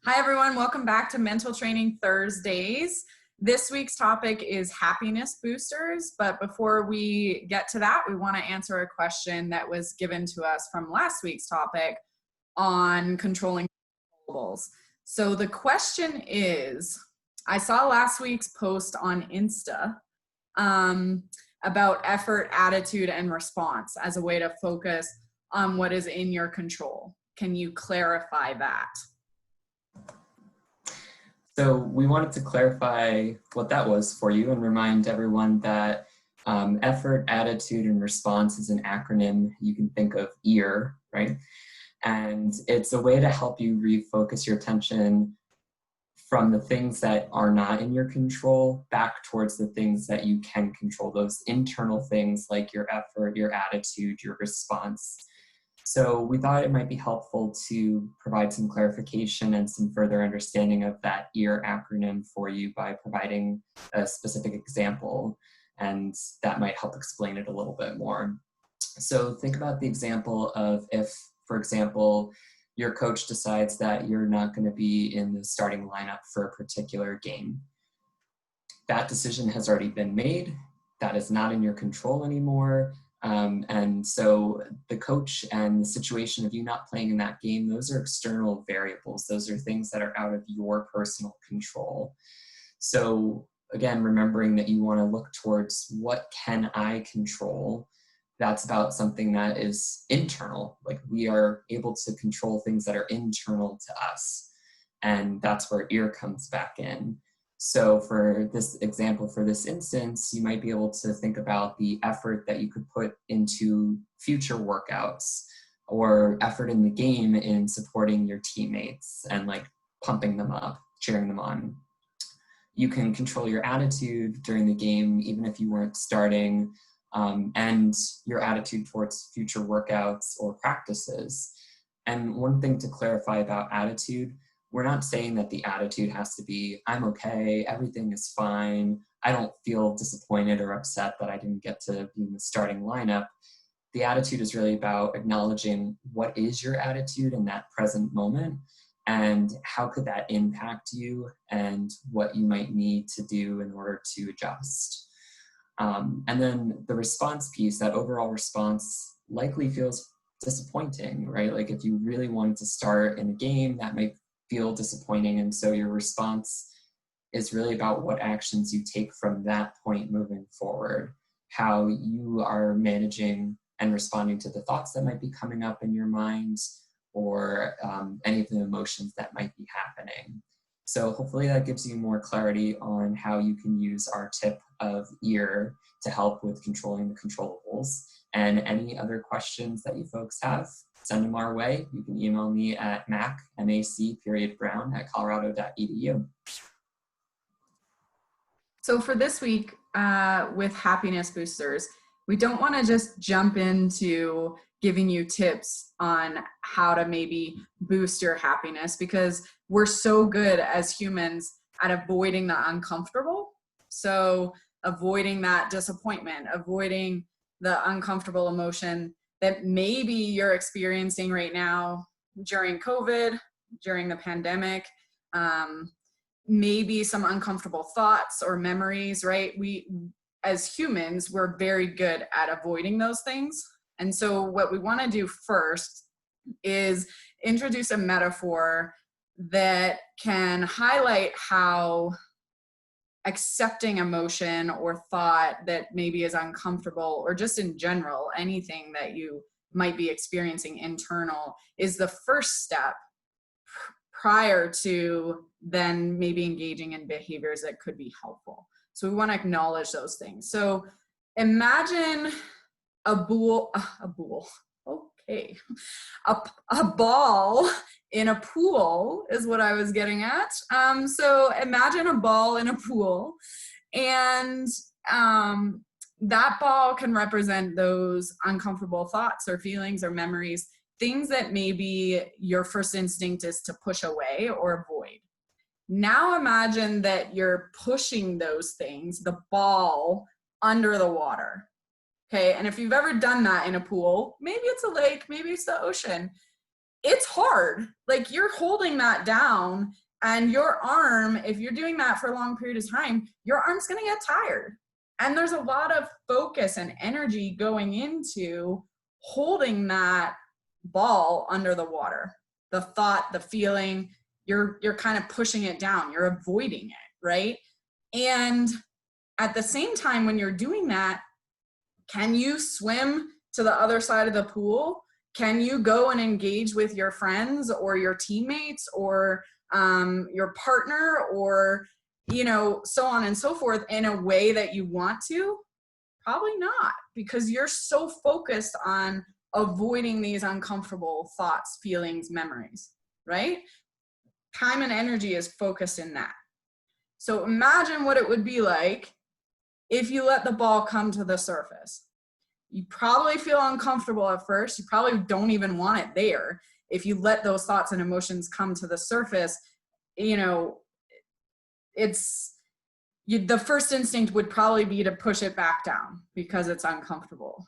Hi everyone, welcome back to Mental Training Thursdays. This week's topic is happiness boosters, but before we get to that, we want to answer a question that was given to us from last week's topic on controlling controllables. So the question is, I saw last week's post on Insta about effort, attitude, and response as a way to focus on what is in your control. Can you clarify that? So we wanted to clarify what that was for you and remind everyone that effort, attitude, and response is an acronym you can think of EAR, right? And it's a way to help you refocus your attention from the things that are not in your control back towards the things that you can control, those internal things like your effort, your attitude, your response. So we thought it might be helpful to provide some clarification and some further understanding of that EAR acronym for you by providing a specific example, and that might help explain it a little bit more. So think about the example of if, for example, your coach decides that you're not going to be in the starting lineup for a particular game. That decision has already been made. That is not in your control anymore. And so the coach and the situation of you not playing in that game, those are external variables. Those are things that are out of your personal control. So again, remembering that you want to look towards what can I control. That's about something that is internal. Like we are able to control things that are internal to us. And that's where EAR comes back in. So for this example, for this instance, you might be able to think about the effort that you could put into future workouts or effort in the game in supporting your teammates and like pumping them up, cheering them on. You can control your attitude during the game, even if you weren't starting, and your attitude towards future workouts or practices. And one thing to clarify about attitude, we're not saying that the attitude has to be, I'm okay, everything is fine, I don't feel disappointed or upset that I didn't get to be in the starting lineup. The attitude is really about acknowledging what is your attitude in that present moment and how could that impact you and what you might need to do in order to adjust. And then the response piece, that overall response likely feels disappointing, right? Like if you really wanted to start in a game, that might feel disappointing. And so your response is really about what actions you take from that point moving forward, how you are managing and responding to the thoughts that might be coming up in your mind or any of the emotions that might be happening. So hopefully that gives you more clarity on how you can use our tip of EAR to help with controlling the controllables. And any other questions that you folks have, send them our way. You can email me at mac.brown@colorado.edu. So for this week with happiness boosters, we don't want to just jump into giving you tips on how to maybe boost your happiness because we're so good as humans at avoiding the uncomfortable. So avoiding that disappointment, avoiding the uncomfortable emotion that maybe you're experiencing right now during COVID, during the pandemic, maybe some uncomfortable thoughts or memories, right? We, as humans, we're very good at avoiding those things. And so what we want to do first is introduce a metaphor that can highlight how accepting emotion or thought that maybe is uncomfortable or just in general, anything that you might be experiencing internal is the first step prior to then maybe engaging in behaviors that could be helpful. So we want to acknowledge those things. So imagine a ball in a pool is what I was getting at. So imagine a ball in a pool, and that ball can represent those uncomfortable thoughts or feelings or memories, things that maybe your first instinct is to push away or avoid. Now imagine that you're pushing those things, the ball, under the water. Okay, and if you've ever done that in a pool, maybe it's a lake, maybe it's the ocean, it's hard. Like, you're holding that down, and your arm, if you're doing that for a long period of time, your arm's going to get tired. And there's a lot of focus and energy going into holding that ball under the water. The thought, the feeling, you're kind of pushing it down, you're avoiding it, right? And at the same time, when you're doing that, can you swim to the other side of the pool? Can you go and engage with your friends or your teammates or your partner, or, you know, so on and so forth, in a way that you want to? Probably not, because you're so focused on avoiding these uncomfortable thoughts, feelings, memories, right? Time and energy is focused in that. So imagine what it would be like if you let the ball come to the surface. You probably feel uncomfortable at first. You probably don't even want it there. If you let those thoughts and emotions come to the surface, you know, the first instinct would probably be to push it back down because it's uncomfortable.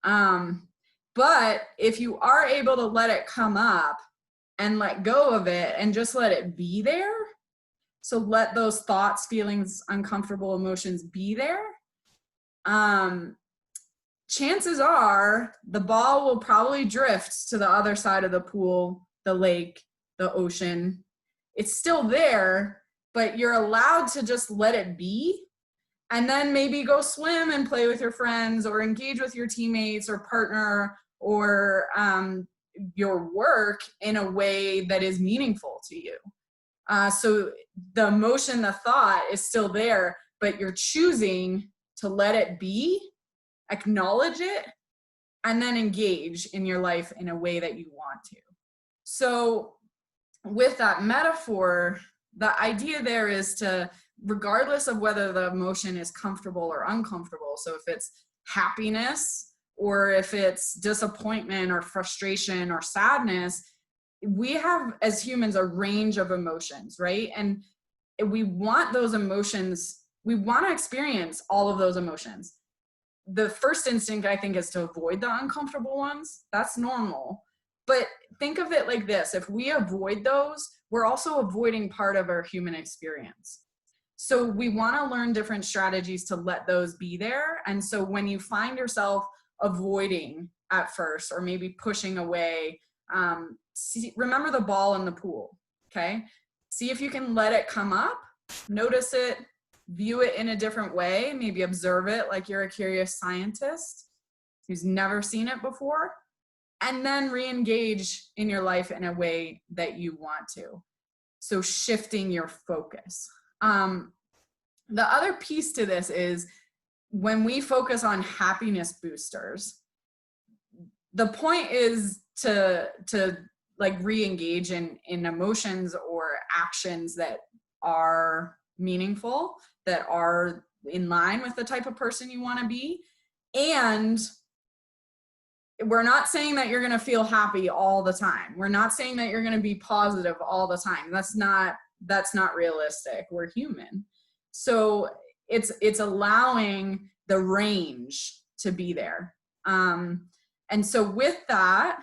But if you are able to let it come up and let go of it and just let it be there, so let those thoughts, feelings, uncomfortable emotions be there, chances are the ball will probably drift to the other side of the pool, the lake, the ocean. It's still there, but you're allowed to just let it be, and then maybe go swim and play with your friends, or engage with your teammates or partner, or your work in a way that is meaningful to you. So the emotion, the thought is still there, but you're choosing to let it be, acknowledge it, and then engage in your life in a way that you want to. So with that metaphor, the idea there is to, regardless of whether the emotion is comfortable or uncomfortable, so if it's happiness or if it's disappointment or frustration or sadness, we have, as humans, a range of emotions, right? And we want those emotions, we want to experience all of those emotions. The first instinct, I think, is to avoid the uncomfortable ones. That's normal. But think of it like this: if we avoid those, we're also avoiding part of our human experience. So we want to learn different strategies to let those be there. And so when you find yourself avoiding at first, or maybe pushing away, remember the ball in the pool, okay? See if you can let it come up, notice it, view it in a different way, maybe observe it like you're a curious scientist who's never seen it before, and then re-engage in your life in a way that you want to. So shifting your focus. The other piece to this is, when we focus on happiness boosters, the point is to like re-engage in emotions or actions that are meaningful, that are in line with the type of person you want to be. And we're not saying that you're going to feel happy all the time. We're not saying that you're going to be positive all the time. That's not realistic. We're human. So it's allowing the range to be there. And so with that,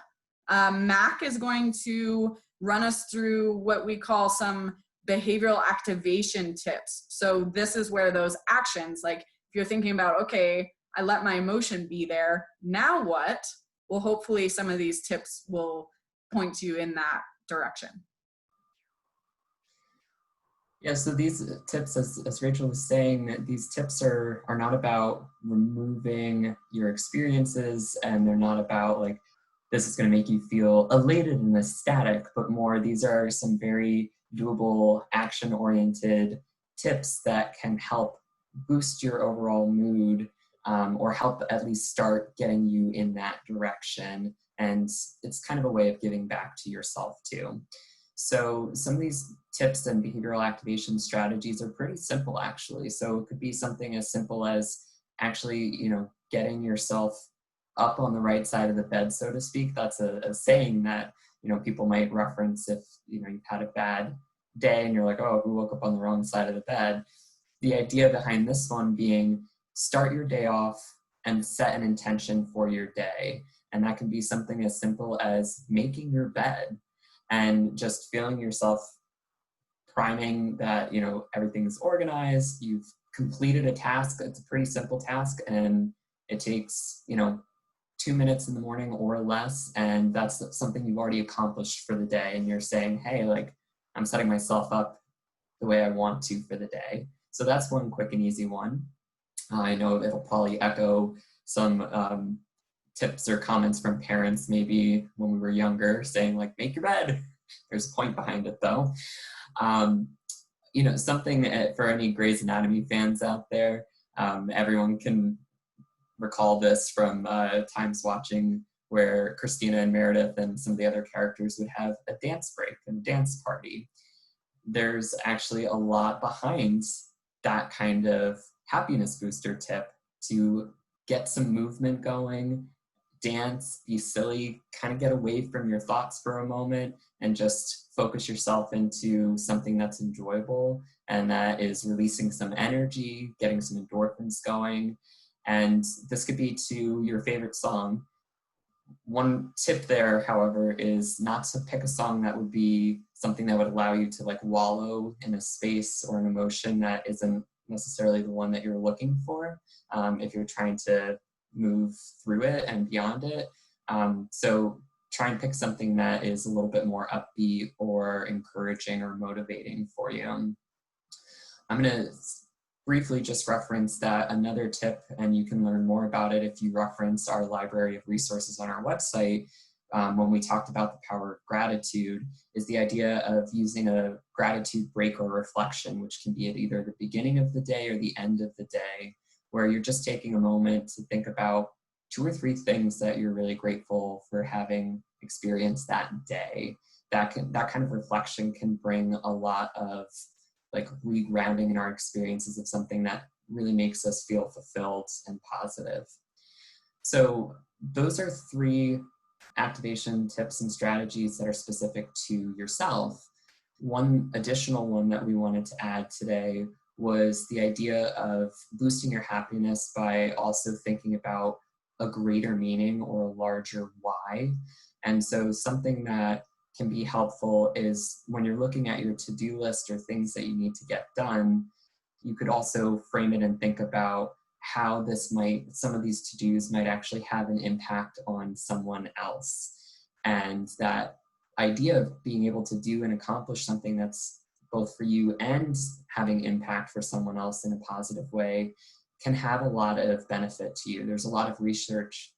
Mac is going to run us through what we call some behavioral activation tips. So this is where those actions, like if you're thinking about, okay, I let my emotion be there, now what? Well, hopefully some of these tips will point you in that direction. Yeah, so these tips, as Rachel was saying, these tips are not about removing your experiences, and they're not about like, this is going to make you feel elated and ecstatic, but more, these are some very doable, action-oriented tips that can help boost your overall mood, or help at least start getting you in that direction. And it's kind of a way of giving back to yourself too. So some of these tips and behavioral activation strategies are pretty simple, actually. So it could be something as simple as actually, getting yourself up on the right side of the bed, so to speak. That's a saying that, people might reference if, you've had a bad day and you're like, oh, who woke up on the wrong side of the bed? The idea behind this one being, start your day off and set an intention for your day. And that can be something as simple as making your bed and just feeling yourself priming that, everything's organized, you've completed a task. It's a pretty simple task, and it takes, 2 minutes in the morning or less, and that's something you've already accomplished for the day, and you're saying, hey, like, I'm setting myself up the way I want to for the day. So that's one quick and easy one. I know it'll probably echo some tips or comments from parents maybe when we were younger saying, like, make your bed. There's a point behind it though. Something for any Grey's Anatomy fans out there, everyone can recall this from times watching where Christina and Meredith and some of the other characters would have a dance break and a dance party. There's actually a lot behind that kind of happiness booster tip to get some movement going, dance, be silly, kind of get away from your thoughts for a moment and just focus yourself into something that's enjoyable and that is releasing some energy, getting some endorphins going. And this could be to your favorite song. One tip there, however, is not to pick a song that would be something that would allow you to like wallow in a space or an emotion that isn't necessarily the one that you're looking for if you're trying to move through it and beyond it. So try and pick something that is a little bit more upbeat or encouraging or motivating for you. I'm going to briefly just reference that another tip, and you can learn more about it if you reference our library of resources on our website. When we talked about the power of gratitude, is the idea of using a gratitude break or reflection, which can be at either the beginning of the day or the end of the day, where you're just taking a moment to think about 2 or 3 things that you're really grateful for having experienced that day. That kind of reflection can bring a lot of like regrounding in our experiences of something that really makes us feel fulfilled and positive. So those are 3 activation tips and strategies that are specific to yourself. One additional one that we wanted to add today was the idea of boosting your happiness by also thinking about a greater meaning or a larger why. And so something that can be helpful is when you're looking at your to-do list or things that you need to get done, you could also frame it and think about how some of these to-dos might actually have an impact on someone else. And that idea of being able to do and accomplish something that's both for you and having impact for someone else in a positive way can have a lot of benefit to you. There's a lot of research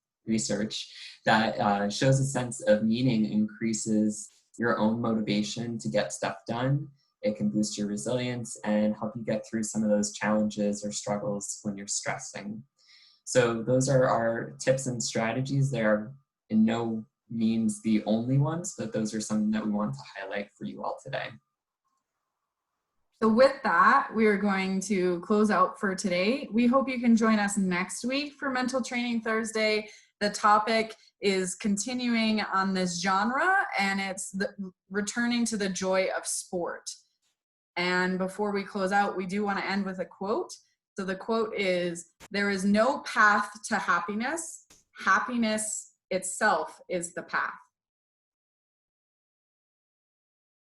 that shows a sense of meaning increases your own motivation to get stuff done. It can boost your resilience and help you get through some of those challenges or struggles when you're stressing. So those are our tips and strategies. They are in no means the only ones, but those are some that we want to highlight for you all today. So with that, we are going to close out for today. We hope you can join us next week for Mental Training Thursday. The topic is continuing on this genre, and it's returning to the joy of sport. And before we close out, we do want to end with a quote. So the quote is, "There is no path to happiness. Happiness itself is the path."